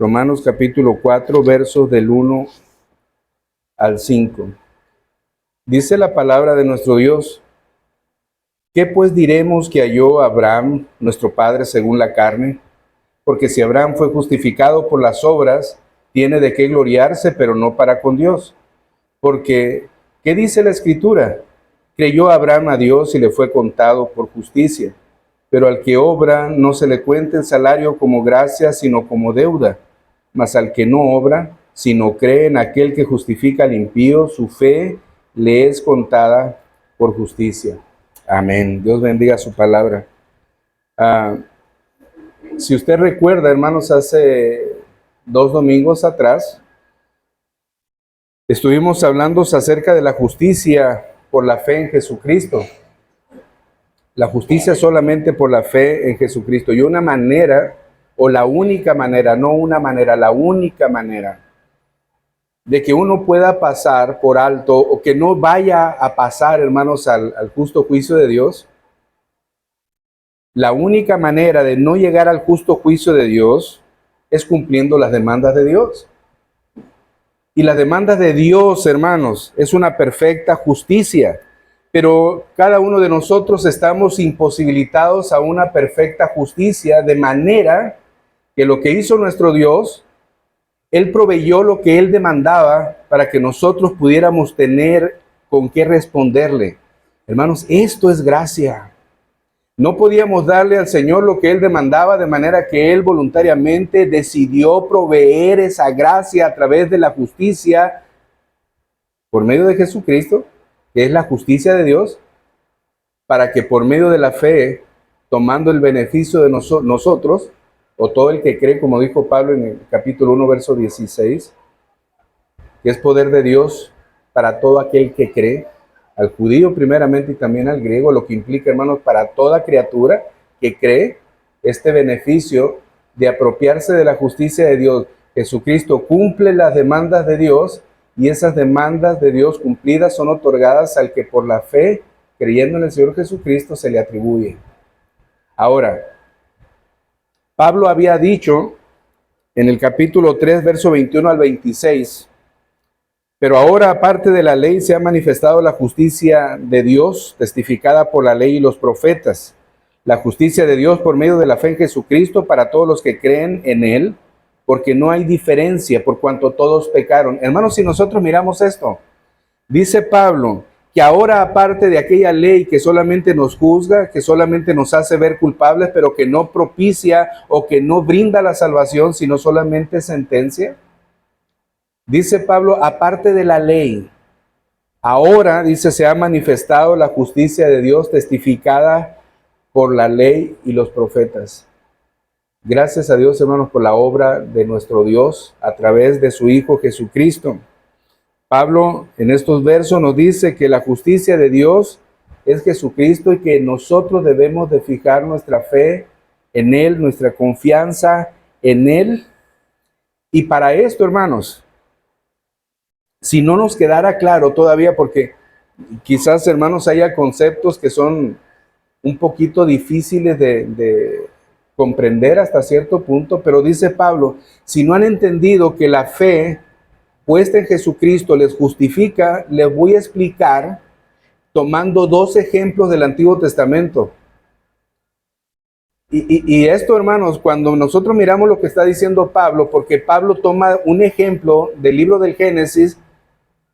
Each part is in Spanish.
Romanos capítulo 4, versos del 1 al 5. Dice la palabra de nuestro Dios: ¿qué pues diremos que halló Abraham, nuestro padre, según la carne? Porque si Abraham fue justificado por las obras, tiene de qué gloriarse, pero no para con Dios. Porque, ¿qué dice la Escritura? Creyó Abraham a Dios y le fue contado por justicia. Pero al que obra no se le cuenta el salario como gracia, sino como deuda. Mas al que no obra, sino cree en aquel que justifica al impío, su fe le es contada por justicia. Amén. Dios bendiga su palabra. Si usted recuerda, hermanos, hace 2 domingos atrás, estuvimos hablando acerca de la justicia por la fe en Jesucristo. La justicia solamente por la fe en Jesucristo. Y una manera, o la única manera, no una manera, la única manera de que uno pueda pasar por alto o que no vaya a pasar, hermanos, al justo juicio de Dios. La única manera de no llegar al justo juicio de Dios es cumpliendo las demandas de Dios. Y las demandas de Dios, hermanos, es una perfecta justicia. Pero cada uno de nosotros estamos imposibilitados a una perfecta justicia, de manera que lo que hizo nuestro Dios, Él proveyó lo que Él demandaba para que nosotros pudiéramos tener con qué responderle. Hermanos, esto es gracia. No podíamos darle al Señor lo que Él demandaba, de manera que Él voluntariamente decidió proveer esa gracia a través de la justicia por medio de Jesucristo, que es la justicia de Dios, para que por medio de la fe, tomando el beneficio de nosotros, o todo el que cree, como dijo Pablo en el capítulo 1, verso 16, que es poder de Dios para todo aquel que cree, al judío primeramente y también al griego, lo que implica, hermanos, para toda criatura que cree este beneficio de apropiarse de la justicia de Dios. Jesucristo cumple las demandas de Dios, y esas demandas de Dios cumplidas son otorgadas al que por la fe, creyendo en el Señor Jesucristo, se le atribuye. Ahora, Pablo había dicho en el capítulo 3, verso 21 al 26, pero ahora, aparte de la ley, se ha manifestado la justicia de Dios, testificada por la ley y los profetas. La justicia de Dios por medio de la fe en Jesucristo para todos los que creen en Él, porque no hay diferencia por cuanto todos pecaron. Hermanos, si nosotros miramos esto, dice Pablo que ahora, aparte de aquella ley que solamente nos juzga, que solamente nos hace ver culpables, pero que no propicia o que no brinda la salvación, sino solamente sentencia. Dice Pablo, aparte de la ley, ahora, dice, se ha manifestado la justicia de Dios testificada por la ley y los profetas. Gracias a Dios, hermanos, por la obra de nuestro Dios a través de su Hijo Jesucristo. Pablo en estos versos nos dice que la justicia de Dios es Jesucristo y que nosotros debemos de fijar nuestra fe en Él, nuestra confianza en Él. Y para esto, hermanos, si no nos quedara claro todavía, porque quizás, hermanos, haya conceptos que son un poquito difíciles de comprender hasta cierto punto, pero dice Pablo, si no han entendido que la fe puesta en Jesucristo les justifica, les voy a explicar tomando 2 ejemplos del Antiguo Testamento. Y esto, hermanos, cuando nosotros miramos lo que está diciendo Pablo, porque Pablo toma un ejemplo del libro del Génesis,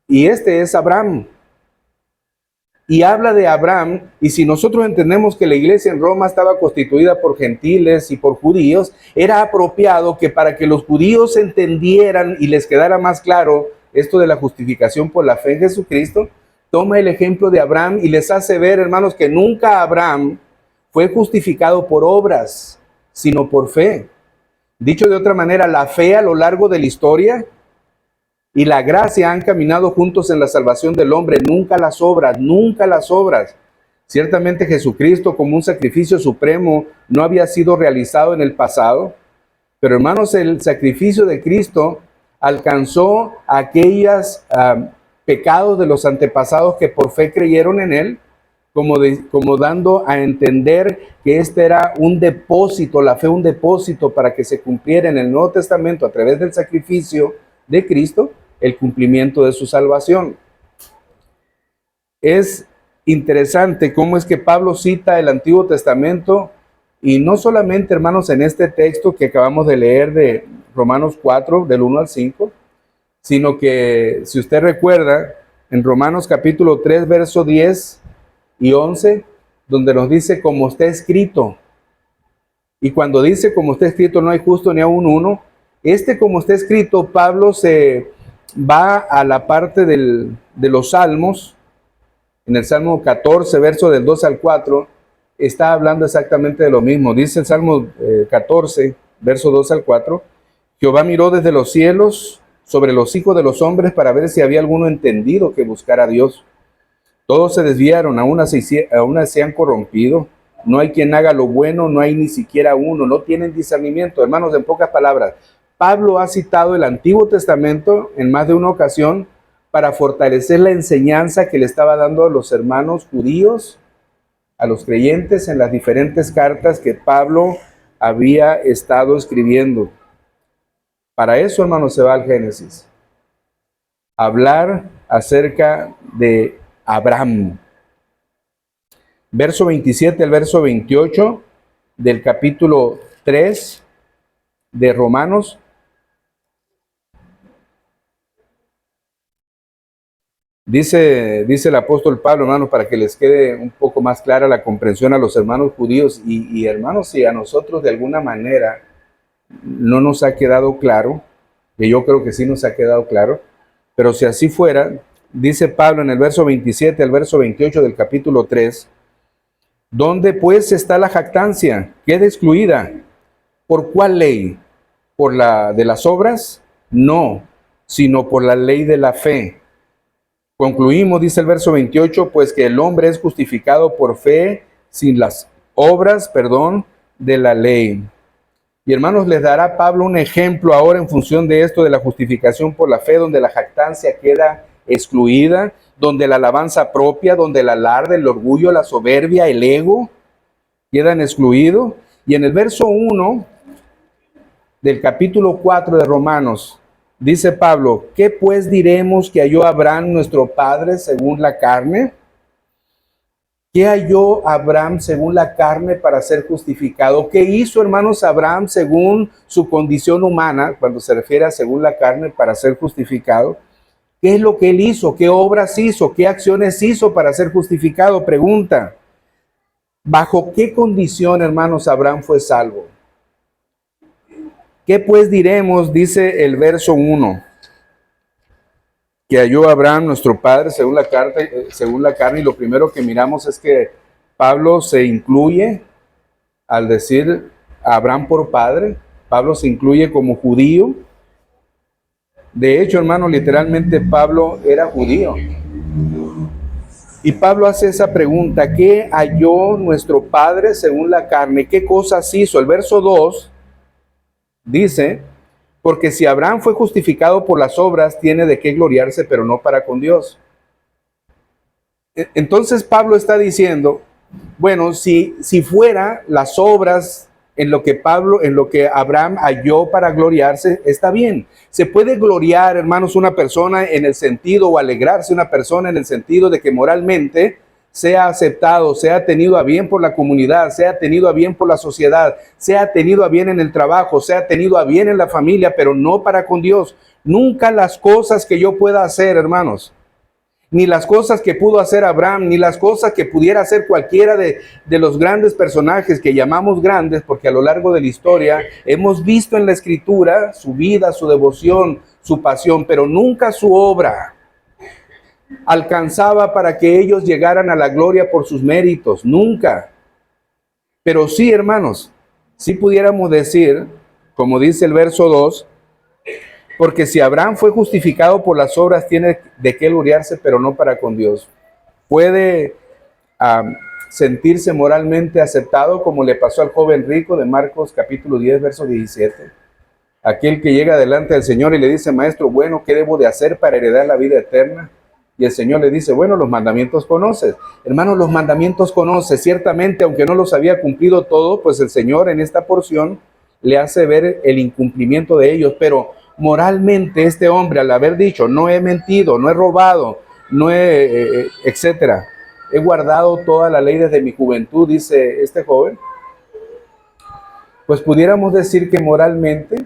y este es Abraham. Y habla de Abraham, y si nosotros entendemos que la iglesia en Roma estaba constituida por gentiles y por judíos, era apropiado que para que los judíos entendieran y les quedara más claro esto de la justificación por la fe en Jesucristo, toma el ejemplo de Abraham y les hace ver, hermanos, que nunca Abraham fue justificado por obras, sino por fe. Dicho de otra manera, la fe a lo largo de la historia y la gracia han caminado juntos en la salvación del hombre, nunca las obras, nunca las obras. Ciertamente Jesucristo como un sacrificio supremo no había sido realizado en el pasado, pero hermanos, el sacrificio de Cristo alcanzó aquellos pecados de los antepasados que por fe creyeron en Él, como dando a entender que este era un depósito, la fe un depósito para que se cumpliera en el Nuevo Testamento a través del sacrificio de Cristo, el cumplimiento de su salvación. Es interesante cómo es que Pablo cita el Antiguo Testamento, y no solamente, hermanos, en este texto que acabamos de leer de Romanos 4, del 1 al 5, sino que, si usted recuerda, en Romanos capítulo 3, verso 10 y 11, donde nos dice como está escrito. Y cuando dice como está escrito, no hay justo ni aun uno, como está escrito, Pablo se va a la parte de los salmos. En el Salmo 14, verso del 2 al 4, está hablando exactamente de lo mismo. Dice el Salmo 14, verso 2 al 4, Jehová miró desde los cielos sobre los hijos de los hombres para ver si había alguno entendido que buscara a Dios. Todos se desviaron, aún se han corrompido. No hay quien haga lo bueno, no hay ni siquiera uno, no tienen discernimiento. Hermanos, en pocas palabras, Pablo ha citado el Antiguo Testamento en más de una ocasión para fortalecer la enseñanza que le estaba dando a los hermanos judíos, a los creyentes, en las diferentes cartas que Pablo había estado escribiendo. Para eso, hermanos, se va al Génesis. Hablar acerca de Abraham. Verso 27 al verso 28 del capítulo 3 de Romanos. Dice el apóstol Pablo, hermanos, para que les quede un poco más clara la comprensión a los hermanos judíos y hermanos, si a nosotros de alguna manera no nos ha quedado claro, que yo creo que sí nos ha quedado claro, pero si así fuera, dice Pablo en el verso 27 al verso 28 del capítulo 3, ¿dónde pues está la jactancia? ¿Queda excluida? ¿Por cuál ley? ¿Por la de las obras? No, sino por la ley de la fe. Concluimos, dice el verso 28, pues que el hombre es justificado por fe sin las obras, de la ley. Y hermanos, les dará Pablo un ejemplo ahora en función de esto de la justificación por la fe, donde la jactancia queda excluida, donde la alabanza propia, donde el alarde, el orgullo, la soberbia, el ego quedan excluidos. Y en el verso 1 del capítulo 4 de Romanos, dice Pablo, ¿qué pues diremos que halló Abraham nuestro padre según la carne? ¿Qué halló Abraham según la carne para ser justificado? ¿Qué hizo, hermanos, Abraham según su condición humana, cuando se refiere a según la carne para ser justificado? ¿Qué es lo que él hizo? ¿Qué obras hizo? ¿Qué acciones hizo para ser justificado? Pregunta. ¿Bajo qué condición, hermanos, Abraham fue salvo? ¿Qué pues diremos? Dice el verso 1. Que halló Abraham, nuestro padre, según la carne, y lo primero que miramos es que Pablo se incluye, al decir a Abraham por padre, Pablo se incluye como judío. De hecho, hermano, literalmente Pablo era judío. Y Pablo hace esa pregunta, ¿qué halló nuestro padre según la carne? ¿Qué cosas hizo? El verso 2 dice, porque si Abraham fue justificado por las obras, tiene de qué gloriarse, pero no para con Dios. Entonces Pablo está diciendo, bueno, si fuera las obras en lo que Abraham halló para gloriarse, está bien. Se puede gloriar, hermanos, una persona en el sentido, o alegrarse una persona en el sentido de que moralmente sea aceptado, sea tenido a bien por la comunidad, sea tenido a bien por la sociedad, sea tenido a bien en el trabajo, sea tenido a bien en la familia, pero no para con Dios. Nunca las cosas que yo pueda hacer, hermanos, ni las cosas que pudo hacer Abraham, ni las cosas que pudiera hacer cualquiera de los grandes personajes que llamamos grandes, porque a lo largo de la historia hemos visto en la Escritura su vida, su devoción, su pasión, pero nunca su obra alcanzaba para que ellos llegaran a la gloria por sus méritos, nunca. Pero sí, hermanos, sí pudiéramos decir, como dice el verso 2, porque si Abraham fue justificado por las obras, tiene de qué gloriarse, pero no para con Dios. Puede sentirse moralmente aceptado, como le pasó al joven rico de Marcos capítulo 10, verso 17. Aquel que llega delante del Señor y le dice, maestro bueno, ¿qué debo de hacer para heredar la vida eterna? Y el Señor le dice, bueno, los mandamientos conoces. Hermanos, los mandamientos conoces. Ciertamente, aunque no los había cumplido todo, pues el Señor en esta porción le hace ver el incumplimiento de ellos. Pero moralmente este hombre, al haber dicho, no he mentido, no he robado, no he, etcétera, he guardado toda la ley desde mi juventud, dice este joven, pues pudiéramos decir que moralmente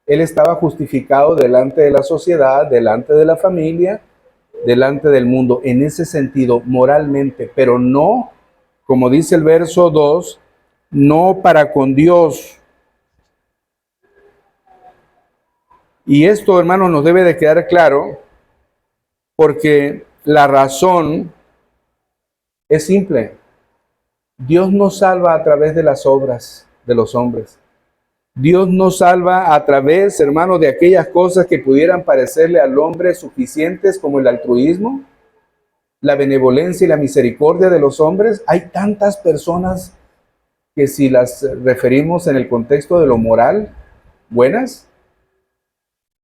él estaba justificado delante de la sociedad, delante de la familia, delante del mundo, en ese sentido, moralmente, pero no, como dice el verso 2, no para con Dios. Y esto, hermanos, nos debe de quedar claro, porque la razón es simple. Dios no salva a través de las obras de los hombres. Dios nos salva a través, hermanos, de aquellas cosas que pudieran parecerle al hombre suficientes, como el altruismo, la benevolencia y la misericordia de los hombres. Hay tantas personas que, si las referimos en el contexto de lo moral, buenas,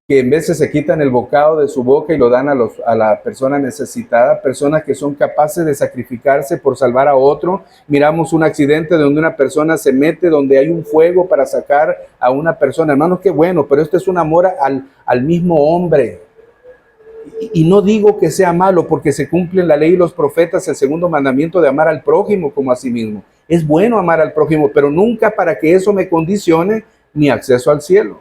que en veces se quitan el bocado de su boca y lo dan a la persona necesitada, personas que son capaces de sacrificarse por salvar a otro. Miramos un accidente donde una persona se mete, donde hay un fuego para sacar a una persona. Hermanos, qué bueno, pero esto es un amor al mismo hombre. Y no digo que sea malo, porque se cumple en la ley y los profetas el segundo mandamiento de amar al prójimo como a sí mismo. Es bueno amar al prójimo, pero nunca para que eso me condicione mi acceso al cielo.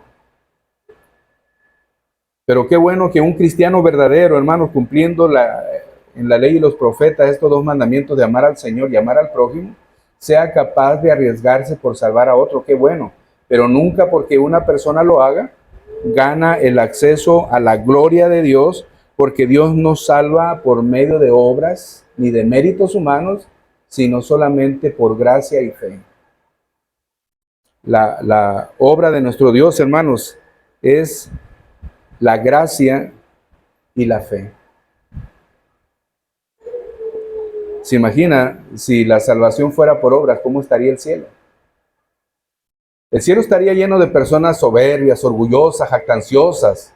Pero qué bueno que un cristiano verdadero, hermanos, cumpliendo en la ley y los profetas estos dos mandamientos de amar al Señor y amar al prójimo, sea capaz de arriesgarse por salvar a otro. Qué bueno. Pero nunca porque una persona lo haga, gana el acceso a la gloria de Dios, porque Dios no salva por medio de obras ni de méritos humanos, sino solamente por gracia y fe. La obra de nuestro Dios, hermanos, es la gracia y la fe. ¿Se imagina si la salvación fuera por obras, cómo estaría el cielo? El cielo estaría lleno de personas soberbias, orgullosas, jactanciosas,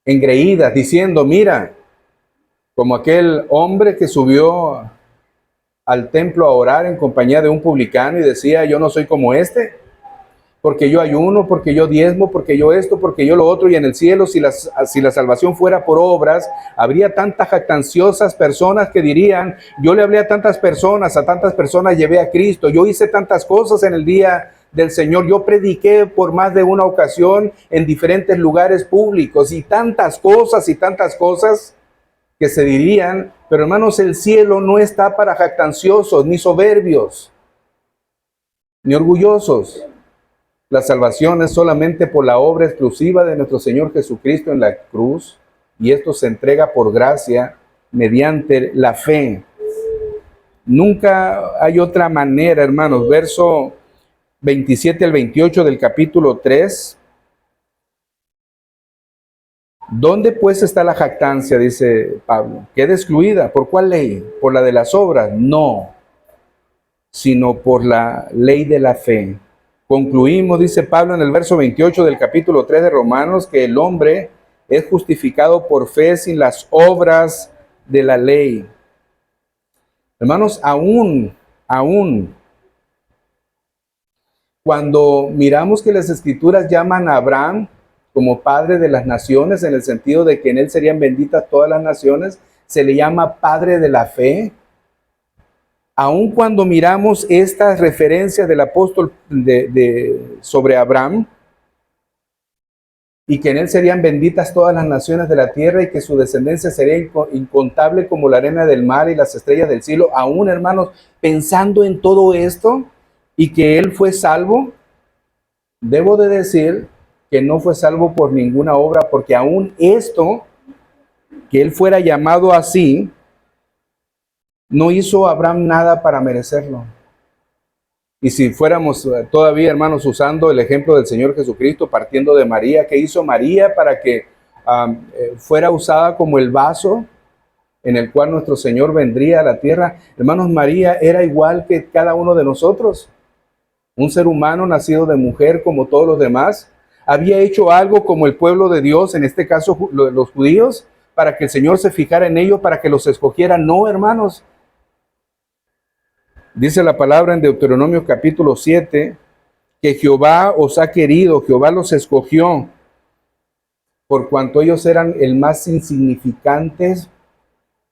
engreídas, diciendo, mira, como aquel hombre que subió al templo a orar en compañía de un publicano y decía, yo no soy como este, porque yo ayuno, porque yo diezmo, porque yo esto, porque yo lo otro. Y en el cielo, si la salvación fuera por obras, habría tantas jactanciosas personas que dirían, yo le hablé a tantas personas llevé a Cristo, yo hice tantas cosas en el día del Señor, yo prediqué por más de una ocasión en diferentes lugares públicos, y tantas cosas que se dirían. Pero hermanos, el cielo no está para jactanciosos, ni soberbios, ni orgullosos. La salvación es solamente por la obra exclusiva de nuestro Señor Jesucristo en la cruz, y esto se entrega por gracia mediante la fe. Nunca hay otra manera, hermanos. Verso 27 al 28 del capítulo 3. ¿Dónde pues está la jactancia? Dice Pablo. ¿Queda excluida? ¿Por cuál ley? ¿Por la de las obras? No, sino por la ley de la fe. Concluimos, dice Pablo en el verso 28 del capítulo 3 de Romanos, que el hombre es justificado por fe sin las obras de la ley. Hermanos, aún cuando miramos que las Escrituras llaman a Abraham como padre de las naciones, en el sentido de que en él serían benditas todas las naciones, se le llama padre de la fe. Aun cuando miramos estas referencias del apóstol sobre Abraham, y que en él serían benditas todas las naciones de la tierra, y que su descendencia sería incontable como la arena del mar y las estrellas del cielo, aún, hermanos, pensando en todo esto y que él fue salvo, debo de decir que no fue salvo por ninguna obra, porque aún esto, que él fuera llamado así, no hizo Abraham nada para merecerlo. Y si fuéramos todavía, hermanos, usando el ejemplo del Señor Jesucristo, partiendo de María, ¿qué hizo María para que fuera usada como el vaso en el cual nuestro Señor vendría a la tierra? Hermanos, María era igual que cada uno de nosotros, un ser humano nacido de mujer como todos los demás. Había hecho algo como el pueblo de Dios, en este caso los judíos, para que el Señor se fijara en ellos, para que los escogiera. No, hermanos. Dice la palabra en Deuteronomio capítulo 7, que Jehová os ha querido, Jehová los escogió, por cuanto ellos eran el más insignificantes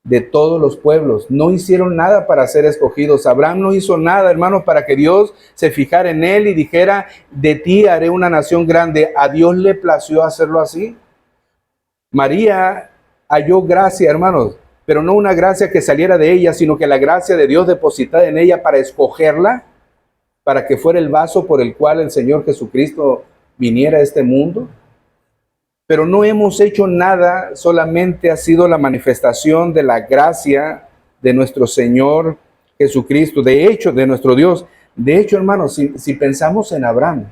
de todos los pueblos. No hicieron nada para ser escogidos. Abraham no hizo nada, hermanos, para que Dios se fijara en él y dijera, de ti haré una nación grande. ¿A Dios le plació hacerlo así? María halló gracia, hermanos, pero no una gracia que saliera de ella, sino que la gracia de Dios depositada en ella para escogerla, para que fuera el vaso por el cual el Señor Jesucristo viniera a este mundo. Pero no hemos hecho nada, solamente ha sido la manifestación de la gracia de nuestro Señor Jesucristo, de hecho, de nuestro Dios. De hecho, hermanos, si pensamos en Abraham,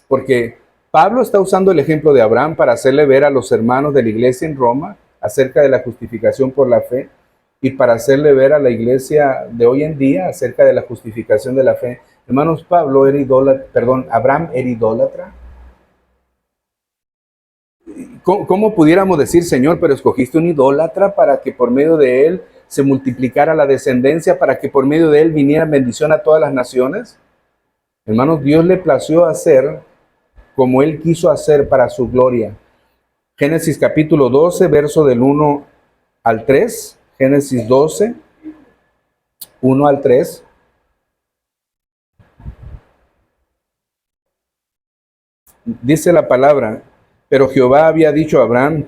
porque Pablo está usando el ejemplo de Abraham para hacerle ver a los hermanos de la iglesia en Roma acerca de la justificación por la fe y para hacerle ver a la iglesia de hoy en día acerca de la justificación de la fe. Hermanos, Abraham era idólatra. ¿Cómo pudiéramos decir, Señor, pero escogiste un idólatra para que por medio de él se multiplicara la descendencia, para que por medio de él viniera bendición a todas las naciones? Hermanos, Dios le plació hacer como él quiso hacer para su gloria. Génesis capítulo 12, verso del 1 al 3. Génesis 12, 1 al 3. Dice la palabra, pero Jehová había dicho a Abraham,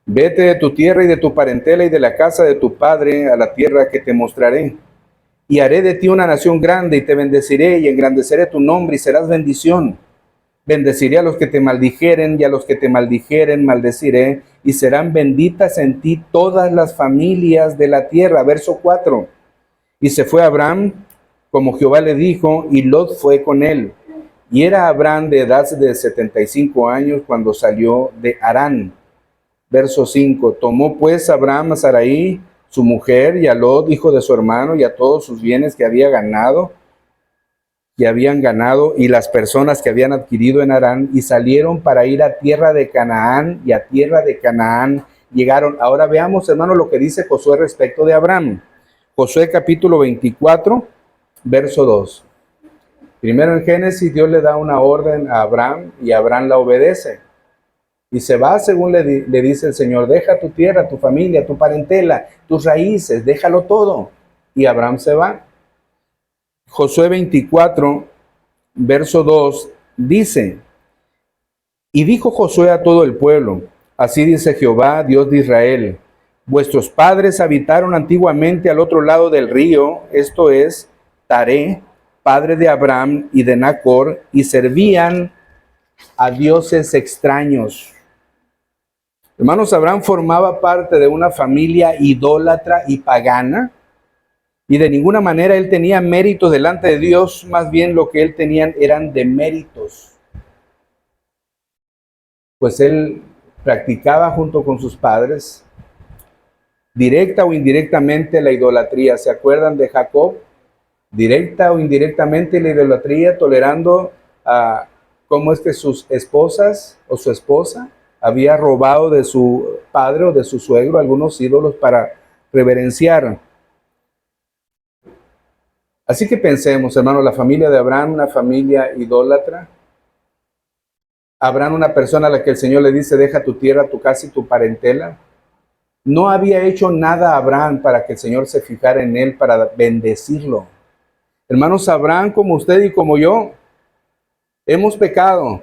vete de tu tierra y de tu parentela y de la casa de tu padre a la tierra que te mostraré. Y haré de ti una nación grande y te bendeciré y engrandeceré tu nombre y serás bendición. Bendeciré a los que te maldijeren y a los que te maldijeren maldeciré y serán benditas en ti todas las familias de la tierra. Verso 4. Y se fue Abraham como Jehová le dijo y Lot fue con él. Y era Abraham de edad de 75 años cuando salió de Harán. Verso 5. Tomó pues Abraham a Sarai, su mujer, y a Lot, hijo de su hermano, y a todos sus bienes que habían ganado, y las personas que habían adquirido en Harán, y salieron para ir a tierra de Canaán, y a tierra de Canaán llegaron. Ahora veamos, hermanos, lo que dice Josué respecto de Abraham. Josué capítulo 24, verso 2. Primero en Génesis, Dios le da una orden a Abraham y Abraham la obedece. Y se va según le dice el Señor, deja tu tierra, tu familia, tu parentela, tus raíces, déjalo todo. Y Abraham se va. Josué 24, verso 2, dice, y dijo Josué a todo el pueblo, así dice Jehová, Dios de Israel, vuestros padres habitaron antiguamente al otro lado del río, esto es, Taré, padre de Abraham y de Nacor, y servían a dioses extraños. Hermanos, Abraham formaba parte de una familia idólatra y pagana, y de ninguna manera él tenía méritos delante de Dios, más bien lo que él tenía eran deméritos. Pues él practicaba junto con sus padres, directa o indirectamente, la idolatría. ¿Se acuerdan de Jacob? Directa o indirectamente la idolatría, tolerando a cómo es que sus esposas o su esposa había robado de su padre o de su suegro algunos ídolos para reverenciar. Así que pensemos, hermano, la familia de Abraham, una familia idólatra. Abraham, una persona a la que el Señor le dice, deja tu tierra, tu casa y tu parentela. No había hecho nada Abraham para que el Señor se fijara en él, para bendecirlo. Hermanos, Abraham, como usted y como yo, hemos pecado.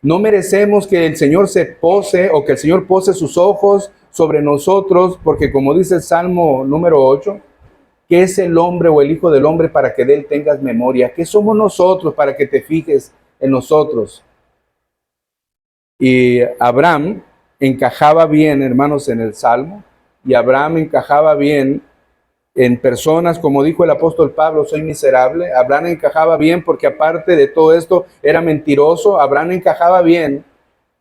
No merecemos que el Señor se pose o que el Señor pose sus ojos sobre nosotros, porque como dice el Salmo número 8, ¿qué es el hombre o el hijo del hombre para que de él tengas memoria? ¿Qué somos nosotros para que te fijes en nosotros? Y Abraham encajaba bien, hermanos, en el Salmo, y Abraham encajaba bien en personas, como dijo el apóstol Pablo, soy miserable. Abraham encajaba bien porque aparte de todo esto era mentiroso. Abraham encajaba bien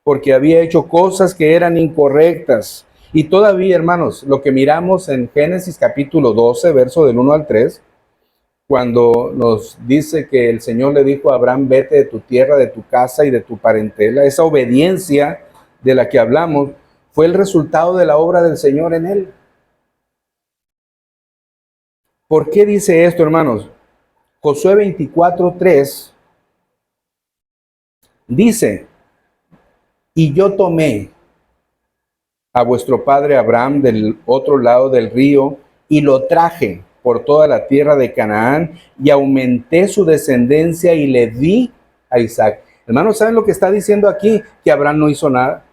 porque había hecho cosas que eran incorrectas. Y todavía, hermanos, lo que miramos en Génesis capítulo 12, verso del 1 al 3, cuando nos dice que el Señor le dijo a Abraham, vete de tu tierra, de tu casa y de tu parentela, esa obediencia de la que hablamos Fue el resultado de la obra del Señor en él. ¿Por qué dice esto, hermanos? Josué 24:3 dice, y yo tomé a vuestro padre Abraham del otro lado del río y lo traje por toda la tierra de Canaán y aumenté su descendencia y le di a Isaac. Hermanos, ¿saben lo que está diciendo aquí? Que Abraham no hizo nada.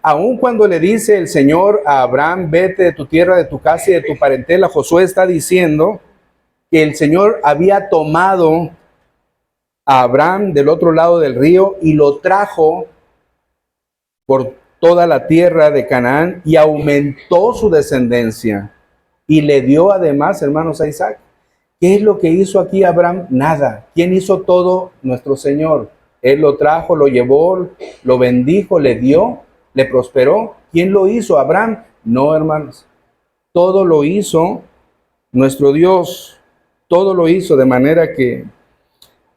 Aun cuando le dice el Señor a Abraham, vete de tu tierra, de tu casa y de tu parentela, Josué está diciendo que el Señor había tomado a Abraham del otro lado del río y lo trajo por toda la tierra de Canaán y aumentó su descendencia y le dio además, hermanos, a Isaac. ¿Qué es lo que hizo aquí Abraham? Nada. ¿Quién hizo todo? Nuestro Señor. Él lo trajo, lo llevó, lo bendijo, le dio, le prosperó. ¿Quién lo hizo? ¿Abraham? No, hermanos. Todo lo hizo nuestro Dios. Todo lo hizo de manera que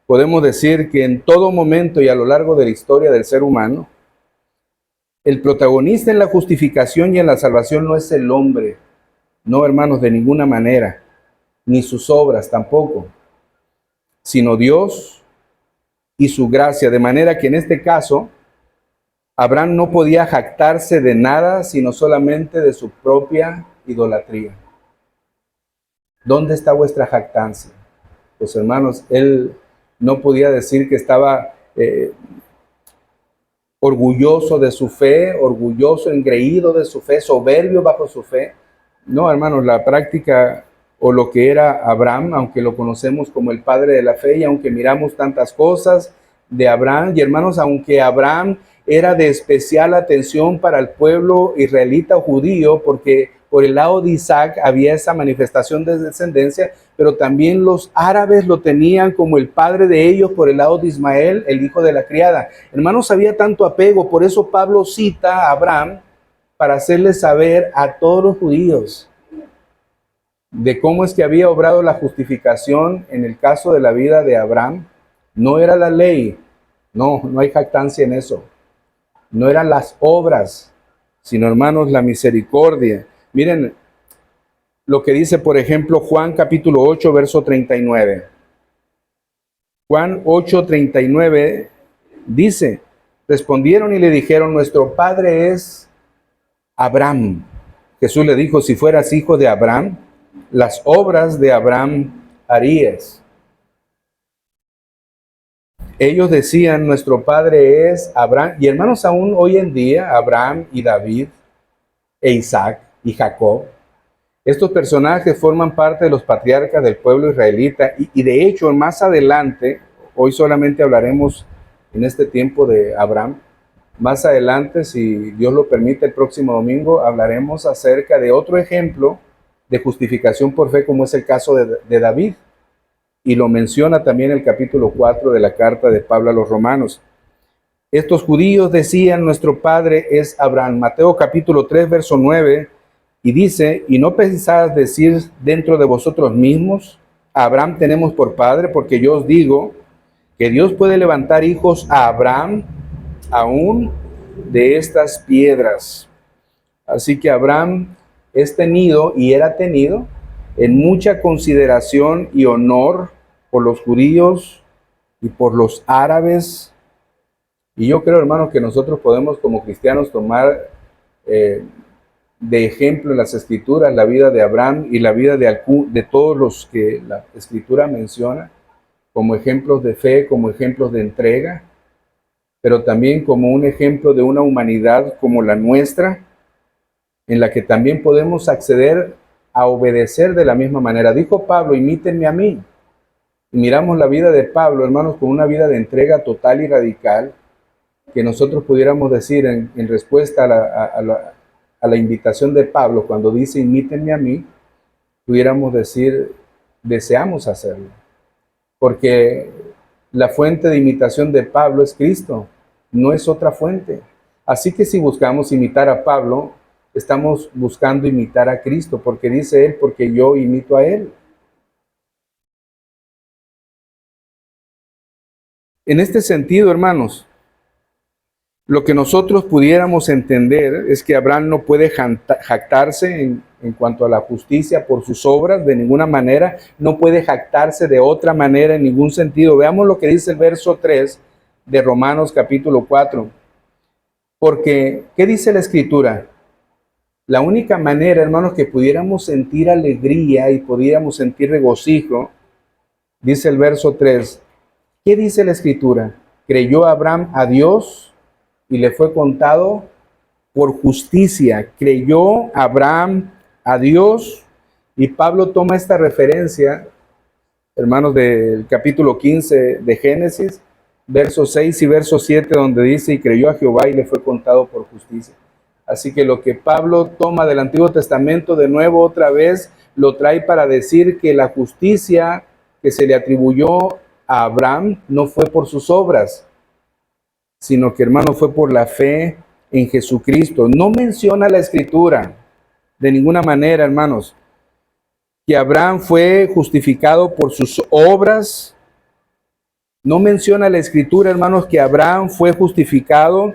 podemos decir que en todo momento y a lo largo de la historia del ser humano, el protagonista en la justificación y en la salvación no es el hombre, no, hermanos, de ninguna manera, ni sus obras tampoco, sino Dios y su gracia. De manera que en este caso, Abraham no podía jactarse de nada, sino solamente de su propia idolatría. ¿Dónde está vuestra jactancia? Pues hermanos, él no podía decir que estaba orgulloso de su fe, orgulloso, engreído de su fe, soberbio bajo su fe. No, hermanos, la práctica o lo que era Abraham, aunque lo conocemos como el padre de la fe y aunque miramos tantas cosas de Abraham, y hermanos, aunque Abraham era de especial atención para el pueblo israelita o judío, porque por el lado de Isaac había esa manifestación de descendencia, pero también los árabes lo tenían como el padre de ellos por el lado de Ismael, el hijo de la criada. Hermanos, había tanto apego, por eso Pablo cita a Abraham para hacerles saber a todos los judíos de cómo es que había obrado la justificación en el caso de la vida de Abraham. No era la ley, no hay jactancia en eso. No eran las obras, sino, hermanos, la misericordia. Miren lo que dice, por ejemplo, Juan capítulo 8, verso 39. Juan 8:39 dice, respondieron y le dijeron, nuestro padre es Abraham. Jesús le dijo, si fueras hijo de Abraham, las obras de Abraham harías. Ellos decían, nuestro padre es Abraham. Y hermanos, aún hoy en día, Abraham y David, e Isaac y Jacob, estos personajes forman parte de los patriarcas del pueblo israelita y de hecho más adelante, hoy solamente hablaremos en este tiempo de Abraham, más adelante, si Dios lo permite, el próximo domingo hablaremos acerca de otro ejemplo de justificación por fe como es el caso de David, y lo menciona también el capítulo 4 de la carta de Pablo a los Romanos. Estos judíos decían, nuestro padre es Abraham. Mateo capítulo 3, verso 9, y dice, ¿y no pensáis decir dentro de vosotros mismos, Abraham tenemos por padre? Porque yo os digo que Dios puede levantar hijos a Abraham aún de estas piedras. Así que Abraham es tenido y era tenido en mucha consideración y honor por los judíos y por los árabes. Y yo creo, hermanos, que nosotros podemos como cristianos tomar de ejemplo en las escrituras la vida de Abraham y la vida de todos los que la escritura menciona como ejemplos de fe, como ejemplos de entrega, pero también como un ejemplo de una humanidad como la nuestra, en la que también podemos acceder a obedecer de la misma manera. Dijo Pablo, imítenme a mí. Y miramos la vida de Pablo, hermanos, con una vida de entrega total y radical, que nosotros pudiéramos decir en respuesta a la invitación de Pablo, cuando dice, imítenme a mí, pudiéramos decir, deseamos hacerlo. Porque la fuente de imitación de Pablo es Cristo, no es otra fuente. Así que si buscamos imitar a Pablo, estamos buscando imitar a Cristo, porque dice él, porque yo imito a él. En este sentido, hermanos, Lo que nosotros pudiéramos entender es que Abraham no puede jactarse en cuanto a la justicia por sus obras, de ninguna manera, no puede jactarse de otra manera en ningún sentido. Veamos lo que dice el verso 3 de Romanos capítulo 4. Porque, ¿qué dice la Escritura? La única manera, hermanos, que pudiéramos sentir alegría y pudiéramos sentir regocijo, dice el verso 3, ¿qué dice la Escritura? Creyó Abraham a Dios y le fue contado por justicia. Creyó Abraham a Dios, y Pablo toma esta referencia, hermanos, del capítulo 15 de Génesis, versos 6 y verso 7, donde dice, y creyó a Jehová y le fue contado por justicia. Así que lo que Pablo toma del Antiguo Testamento de nuevo otra vez, lo trae para decir que la justicia que se le atribuyó a Abraham no fue por sus obras, sino que, hermano, fue por la fe en Jesucristo. No menciona la Escritura de ninguna manera, hermanos, que Abraham fue justificado por sus obras. No menciona la Escritura, hermanos, que Abraham fue justificado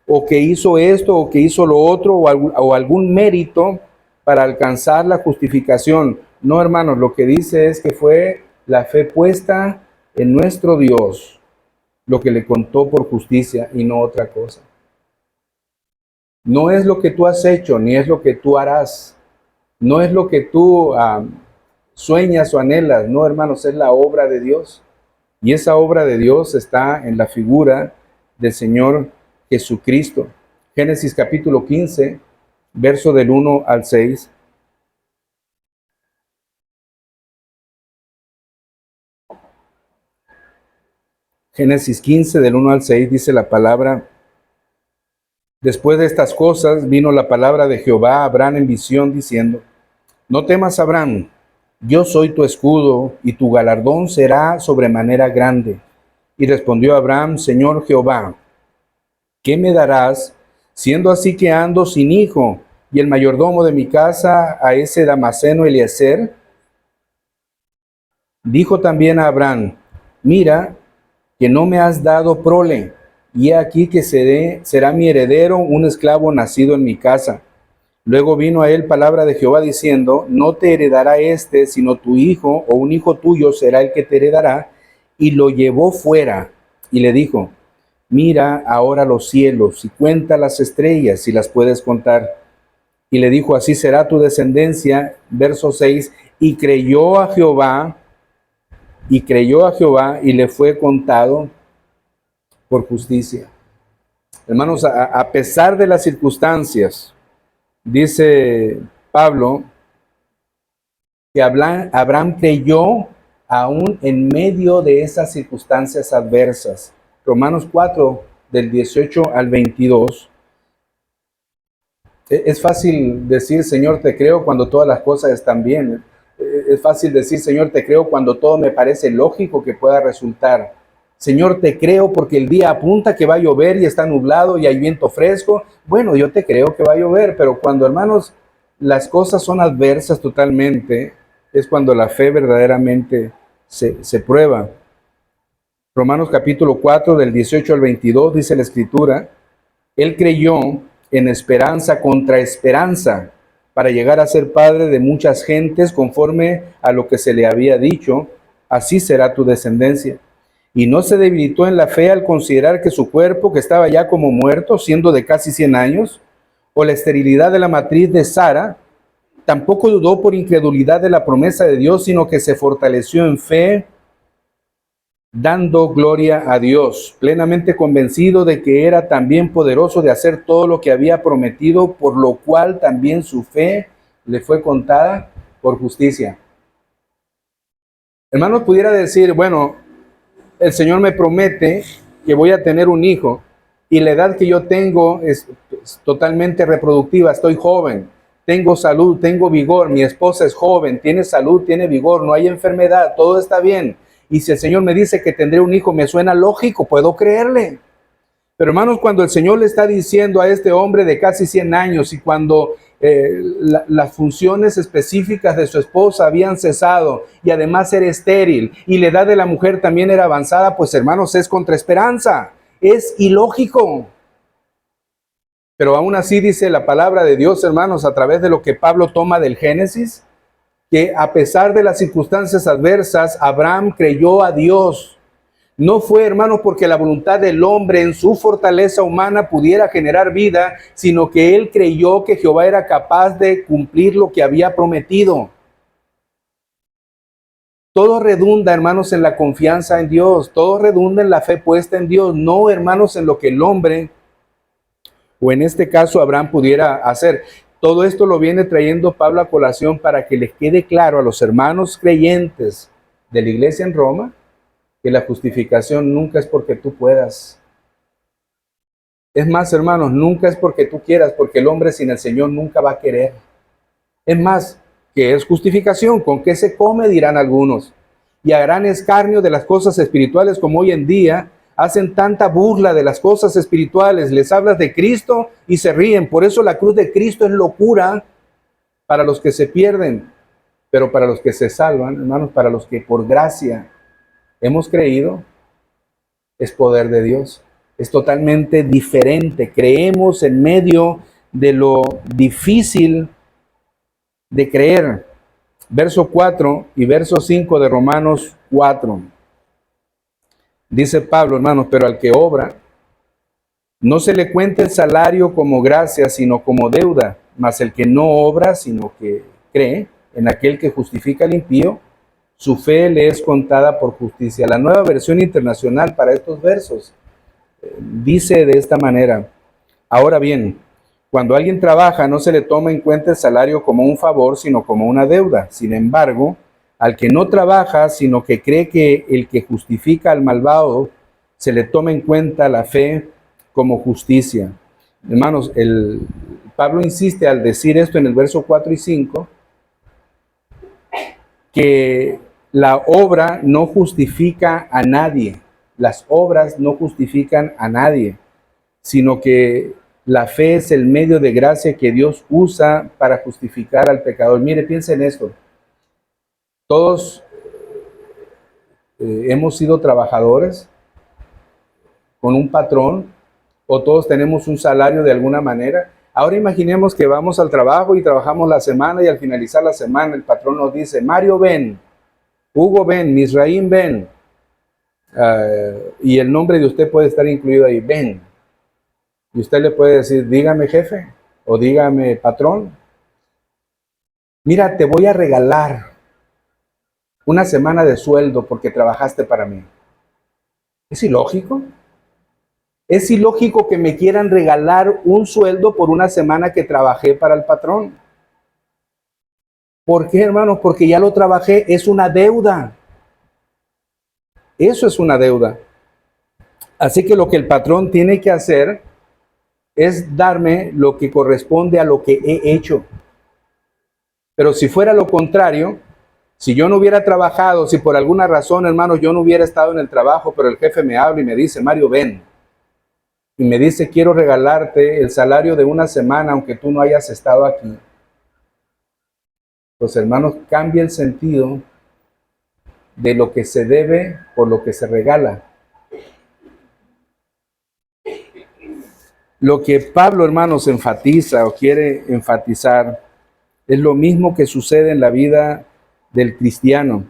o que hizo esto o que hizo lo otro o algún mérito para alcanzar la justificación. No, hermanos, lo que dice es que fue la fe puesta en nuestro Dios lo que le contó por justicia y no otra cosa. No es lo que tú has hecho, ni es lo que tú harás. No es lo que tú sueñas o anhelas. No, hermanos, es la obra de Dios. Y esa obra de Dios está en la figura del Señor Jesucristo. Génesis capítulo 15, verso del 1 al 6. Génesis 15, del 1 al 6, dice la palabra: después de estas cosas vino la palabra de Jehová a Abraham en visión, diciendo: no temas, Abraham, yo soy tu escudo, y tu galardón será sobremanera grande. Y respondió Abraham: Señor Jehová, ¿qué me darás, siendo así que ando sin hijo, y el mayordomo de mi casa a ese Damaseno Eliezer? Dijo también a Abraham: mira, que no me has dado prole, y he aquí que será mi heredero un esclavo nacido en mi casa. Luego vino a él palabra de Jehová diciendo: no te heredará este, sino tu hijo, o un hijo tuyo será el que te heredará. Y lo llevó fuera, y le dijo: mira ahora los cielos, y cuenta las estrellas, si las puedes contar. Y le dijo: así será tu descendencia. Verso 6, y creyó a Jehová, y le fue contado por justicia. Hermanos, a pesar de las circunstancias, dice Pablo que Abraham creyó aún en medio de esas circunstancias adversas. Romanos 4, del 18 al 22. Es fácil decir, Señor, te creo cuando todas las cosas están bien. Es fácil decir, Señor, te creo cuando todo me parece lógico que pueda resultar. Señor, te creo porque el día apunta que va a llover y está nublado y hay viento fresco. Bueno, yo te creo que va a llover, pero cuando, hermanos, las cosas son adversas totalmente, es cuando la fe verdaderamente se prueba. Romanos capítulo 4, del 18 al 22, dice la Escritura: él creyó en esperanza contra esperanza, para llegar a ser padre de muchas gentes, conforme a lo que se le había dicho: así será tu descendencia. Y no se debilitó en la fe al considerar que su cuerpo, que estaba ya como muerto, siendo de casi 100 años, o la esterilidad de la matriz de Sara, tampoco dudó por incredulidad de la promesa de Dios, sino que se fortaleció en fe, dando gloria a Dios, plenamente convencido de que era también poderoso de hacer todo lo que había prometido, por lo cual también su fe le fue contada por justicia. Hermanos, pudiera decir, bueno, el Señor me promete que voy a tener un hijo, y la edad que yo tengo es totalmente reproductiva, estoy joven, tengo salud, tengo vigor, mi esposa es joven, tiene salud, tiene vigor, no hay enfermedad, todo está bien. Y si el Señor me dice que tendré un hijo, me suena lógico, puedo creerle. Pero hermanos, cuando el Señor le está diciendo a este hombre de casi 100 años, y cuando las funciones específicas de su esposa habían cesado, y además era estéril, y la edad de la mujer también era avanzada, pues hermanos, es contra esperanza, es ilógico. Pero aún así dice la palabra de Dios, hermanos, a través de lo que Pablo toma del Génesis, que a pesar de las circunstancias adversas, Abraham creyó a Dios. No fue, hermanos, porque la voluntad del hombre en su fortaleza humana pudiera generar vida, sino que él creyó que Jehová era capaz de cumplir lo que había prometido. Todo redunda, hermanos, en la confianza en Dios. Todo redunda en la fe puesta en Dios. No, hermanos, en lo que el hombre, o en este caso Abraham, pudiera hacer. Todo esto lo viene trayendo Pablo a colación para que les quede claro a los hermanos creyentes de la iglesia en Roma que la justificación nunca es porque tú puedas. Es más, hermanos, nunca es porque tú quieras, porque el hombre sin el Señor nunca va a querer. Es más, ¿qué es justificación? ¿Con qué se come? Dirán algunos. Y harán escarnio de las cosas espirituales, como hoy en día hacen tanta burla de las cosas espirituales. Les hablas de Cristo y se ríen. Por eso la cruz de Cristo es locura para los que se pierden, pero para los que se salvan, hermanos, para los que por gracia hemos creído, es poder de Dios. Es totalmente diferente. Creemos en medio de lo difícil de creer. Verso 4 y verso 5 de Romanos 4. Dice Pablo, hermanos, pero al que obra, no se le cuenta el salario como gracia, sino como deuda. Mas el que no obra, sino que cree en aquel que justifica al impío, su fe le es contada por justicia. La Nueva Versión Internacional para estos versos dice de esta manera: ahora bien, cuando alguien trabaja, no se le toma en cuenta el salario como un favor, sino como una deuda. Sin embargo, al que no trabaja, sino que cree que el que justifica al malvado, se le toma en cuenta la fe como justicia. Hermanos, Pablo insiste al decir esto en el verso 4 y 5, que la obra no justifica a nadie. Las obras no justifican a nadie, sino que la fe es el medio de gracia que Dios usa para justificar al pecador. Mire, piensen en esto. Todos hemos sido trabajadores con un patrón, o todos tenemos un salario de alguna manera. Ahora imaginemos que vamos al trabajo y trabajamos la semana, y al finalizar la semana el patrón nos dice: Mario, ven; Hugo, ven; Misraín, ven. Y el nombre de usted puede estar incluido ahí, ven. Y usted le puede decir: dígame, jefe, o dígame, patrón, mira, te voy a regalar una semana de sueldo porque trabajaste para mí. ¿Es ilógico? Es ilógico que me quieran regalar un sueldo por una semana que trabajé para el patrón. ¿Por qué, hermanos? Porque ya lo trabajé. Es una deuda. Eso es una deuda. Así que lo que el patrón tiene que hacer es darme lo que corresponde a lo que he hecho. Pero si fuera lo contrario, si yo no hubiera trabajado, si por alguna razón, hermanos, yo no hubiera estado en el trabajo, pero el jefe me habla y me dice: Mario, ven. Y me dice: quiero regalarte el salario de una semana, aunque tú no hayas estado aquí. Pues, hermanos, cambia el sentido de lo que se debe por lo que se regala. Lo que Pablo, hermanos, enfatiza o quiere enfatizar es lo mismo que sucede en la vida del cristiano.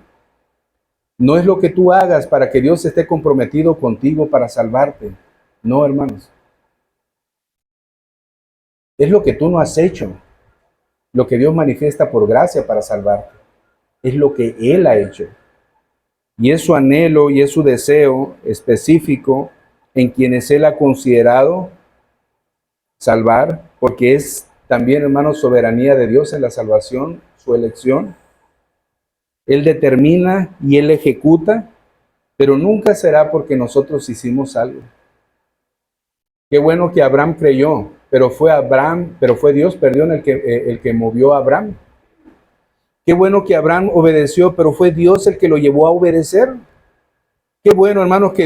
No es lo que tú hagas para que Dios esté comprometido contigo para salvarte. No, hermanos. Es lo que tú no has hecho. Lo que Dios manifiesta por gracia para salvarte. Es lo que Él ha hecho. Y es su anhelo y es su deseo específico en quienes Él ha considerado salvar, porque es también, hermanos, soberanía de Dios en la salvación, su elección. Él determina y Él ejecuta, pero nunca será porque nosotros hicimos algo. Qué bueno que Abraham creyó, pero fue Dios, perdón, el que movió a Abraham. Qué bueno que Abraham obedeció, pero fue Dios el que lo llevó a obedecer. Qué bueno, hermanos, que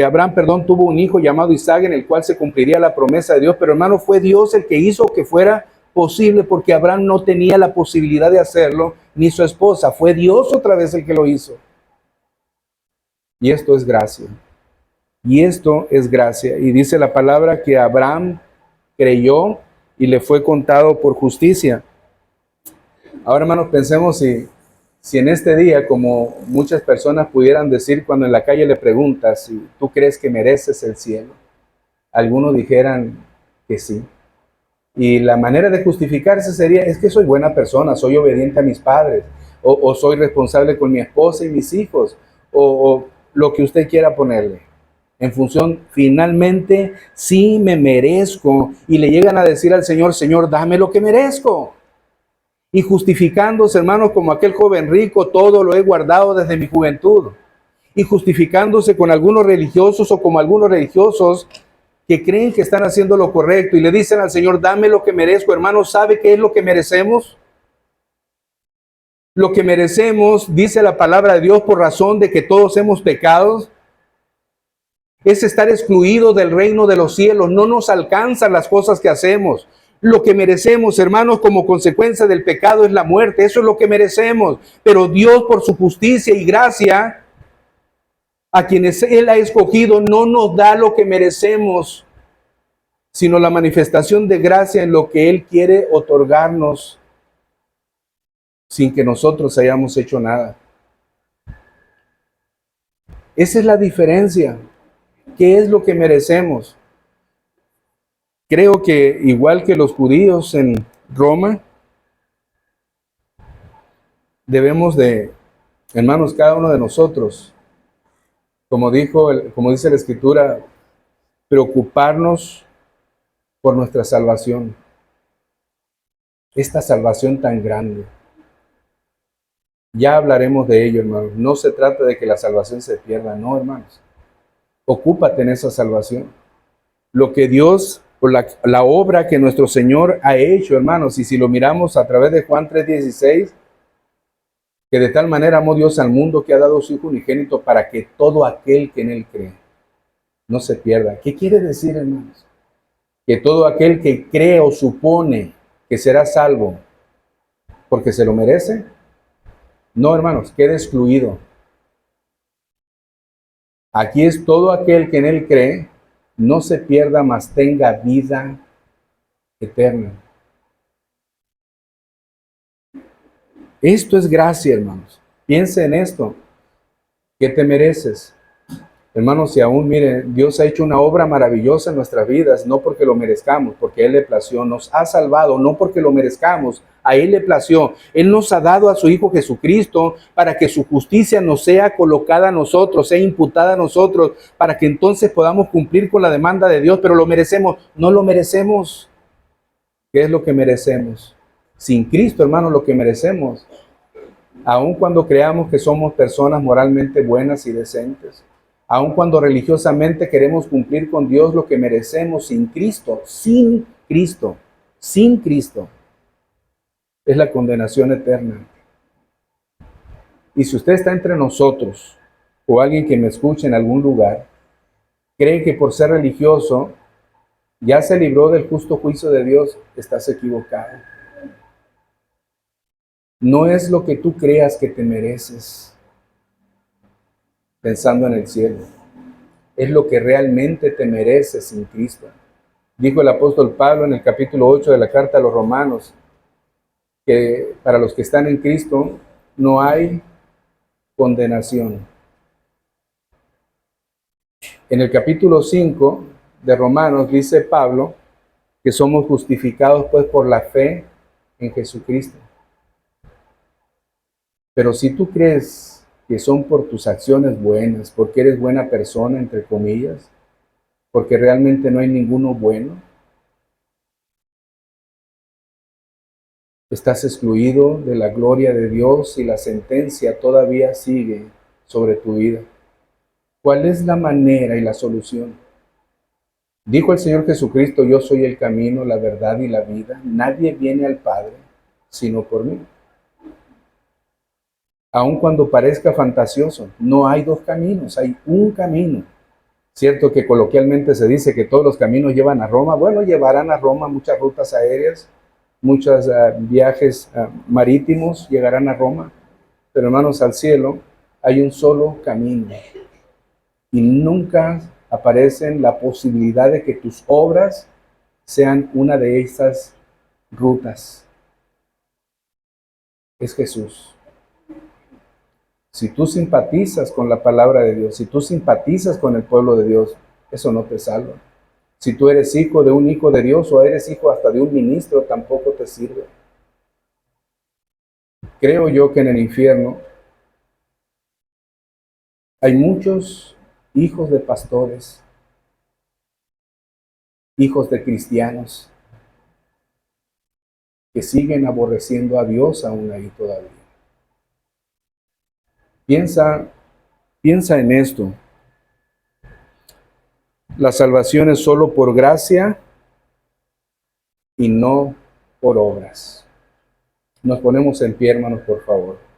Abraham, tuvo un hijo llamado Isaac, en el cual se cumpliría la promesa de Dios, pero, hermano, fue Dios el que hizo que fuera posible, porque Abraham no tenía la posibilidad de hacerlo, ni su esposa. Fue Dios otra vez el que lo hizo. Y esto es gracia. Y esto es gracia. Y dice la palabra que Abraham creyó y le fue contado por justicia. Ahora, hermanos, pensemos si en este día, como muchas personas pudieran decir cuando en la calle le preguntas si tú crees que mereces el cielo, algunos dijeran que sí. Y la manera de justificarse sería, es que soy buena persona, soy obediente a mis padres, o soy responsable con mi esposa y mis hijos, o lo que usted quiera ponerle. En función, finalmente, sí me merezco. Y le llegan a decir al Señor, Señor, dame lo que merezco. Y justificándose, hermanos, como aquel joven rico, todo lo he guardado desde mi juventud. Y justificándose con algunos religiosos o como algunos religiosos que creen que están haciendo lo correcto y le dicen al Señor, dame lo que merezco. Hermano, ¿sabe qué es lo que merecemos? Lo que merecemos, dice la palabra de Dios, por razón de que todos hemos pecado, es estar excluidos del reino de los cielos. No nos alcanzan las cosas que hacemos. Lo que merecemos, hermanos, como consecuencia del pecado es la muerte. Eso es lo que merecemos. Pero Dios, por su justicia y gracia, a quienes Él ha escogido, no nos da lo que merecemos, sino la manifestación de gracia en lo que Él quiere otorgarnos sin que nosotros hayamos hecho nada. Esa es la diferencia. ¿Qué es lo que merecemos? Creo que igual que los judíos en Roma, debemos de, hermanos, cada uno de nosotros, como dice la Escritura, preocuparnos por nuestra salvación. Esta salvación tan grande. Ya hablaremos de ello, hermanos. No se trata de que la salvación se pierda, no, hermanos. Ocúpate en esa salvación. Lo que Dios, o la obra que nuestro Señor ha hecho, hermanos, y si lo miramos a través de Juan 3:16, que de tal manera amó Dios al mundo que ha dado su Hijo unigénito para que todo aquel que en Él cree no se pierda. ¿Qué quiere decir, hermanos? Que todo aquel que cree o supone que será salvo porque se lo merece, no, hermanos, queda excluido. Aquí es todo aquel que en Él cree, no se pierda, mas tenga vida eterna. Esto es gracia, hermanos. Piense en esto. ¿Qué te mereces? Hermanos, y aún miren, Dios ha hecho una obra maravillosa en nuestras vidas, no porque lo merezcamos, porque Él le plació. Nos ha salvado, no porque lo merezcamos, a Él le plació. Él nos ha dado a su Hijo Jesucristo para que su justicia nos sea colocada a nosotros, sea imputada a nosotros, para que entonces podamos cumplir con la demanda de Dios. Pero lo merecemos, no lo merecemos. ¿Qué es lo que merecemos? Sin Cristo, hermanos, lo que merecemos, aun cuando creamos que somos personas moralmente buenas y decentes, aun cuando religiosamente queremos cumplir con Dios, lo que merecemos sin Cristo, es la condenación eterna. Y si usted está entre nosotros, o alguien que me escuche en algún lugar, cree que por ser religioso ya se libró del justo juicio de Dios, estás equivocado. No es lo que tú creas que te mereces, pensando en el cielo. Es lo que realmente te mereces sin Cristo. Dijo el apóstol Pablo en el capítulo 8 de la carta a los Romanos, que para los que están en Cristo no hay condenación. En el capítulo 5 de Romanos dice Pablo que somos justificados pues por la fe en Jesucristo. Pero si tú crees que son por tus acciones buenas, porque eres buena persona, entre comillas, porque realmente no hay ninguno bueno, estás excluido de la gloria de Dios y la sentencia todavía sigue sobre tu vida. ¿Cuál es la manera y la solución? Dijo el Señor Jesucristo, yo soy el camino, la verdad y la vida. Nadie viene al Padre sino por mí. Aun cuando parezca fantasioso, no hay dos caminos, hay un camino. Cierto que coloquialmente se dice que todos los caminos llevan a Roma. Bueno, llevarán a Roma muchas rutas aéreas, muchos viajes marítimos llegarán a Roma. Pero hermanos, al cielo hay un solo camino. Y nunca aparece la posibilidad de que tus obras sean una de estas rutas. Es Jesús. Si tú simpatizas con la palabra de Dios, si tú simpatizas con el pueblo de Dios, eso no te salva. Si tú eres hijo de un hijo de Dios o eres hijo hasta de un ministro, tampoco te sirve. Creo yo que en el infierno hay muchos hijos de pastores, hijos de cristianos, que siguen aborreciendo a Dios aún ahí todavía. Piensa en esto. La salvación es solo por gracia y no por obras. Nos ponemos en pie, hermanos, por favor.